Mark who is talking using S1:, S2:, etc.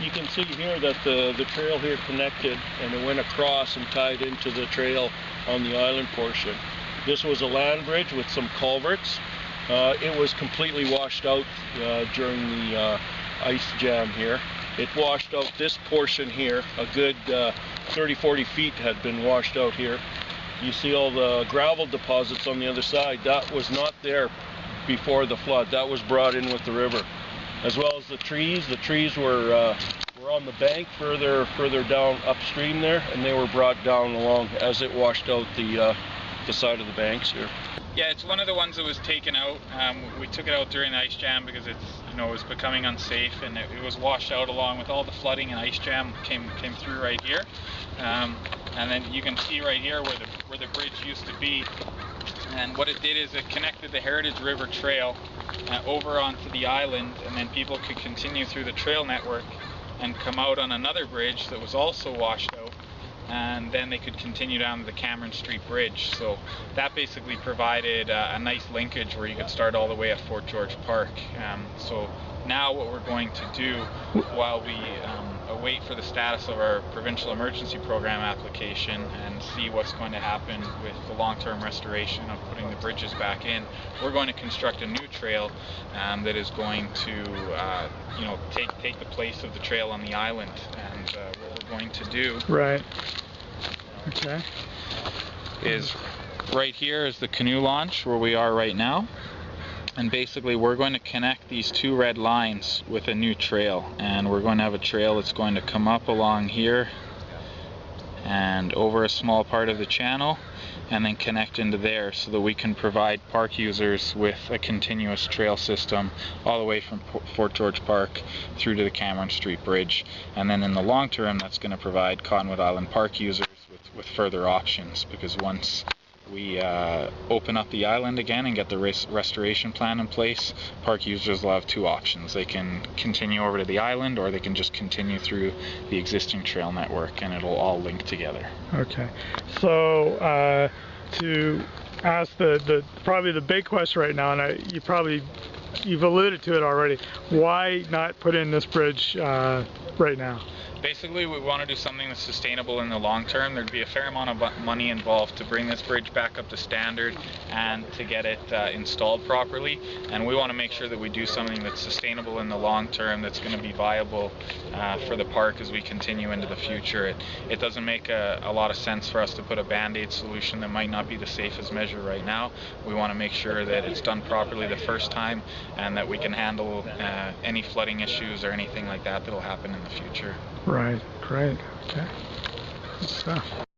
S1: You can see here that the trail here connected and it went across and tied into the trail on the island portion. This was a land bridge with some culverts. It was completely washed out during the ice jam here. It washed out this portion here. A good 30-40 feet had been washed out here. You see all the gravel deposits on the other side. That was not there before the flood. That was brought in with the river. As well as the trees. The trees were on the bank further down upstream there, and they were brought down along as it washed out the side of the banks here.
S2: Yeah, it's one of the ones that was taken out. We took it out during the ice jam because it was becoming unsafe, and it was washed out along with all the flooding and ice jam came through right here. And then you can see right here where the bridge used to be. And what it did is it connected the Heritage River Trail over onto the island, and then people could continue through the trail network and come out on another bridge that was also washed out, and then they could continue down to the Cameron Street Bridge. So that basically provided a nice linkage where you could start all the way at Fort George Park. So now what we're going to do while we wait for the status of our provincial emergency program application and see what's going to happen with the long-term restoration of putting the bridges back in, we're going to construct a new trail that is going to take the place of the trail on the island. And what we're going to do is right here is the canoe launch where we are right now. And basically we're going to connect these two red lines with a new trail, and we're going to have a trail that's going to come up along here and over a small part of the channel and then connect into there, so that we can provide park users with a continuous trail system all the way from Fort George Park through to the Cameron Street Bridge. And then in the long term, that's going to provide Cottonwood Island Park users with further options, because once we open up the island again and get the restoration plan in place, park users will have two options. They can continue over to the island, or they can just continue through the existing trail network, and it'll all link together.
S3: Okay, so to ask probably the big question right now, and you've alluded to it already, why not put in this bridge right now?
S2: Basically, we want to do something that's sustainable in the long term. There'd be a fair amount of money involved to bring this bridge back up to standard and to get it installed properly. And we want to make sure that we do something that's sustainable in the long term, that's going to be viable for the park as we continue into the future. It doesn't make a lot of sense for us to put a band-aid solution that might not be the safest measure right now. We want to make sure that it's done properly the first time, and that we can handle any flooding issues or anything like that that'll happen in the future.
S3: Right, great, okay, good stuff.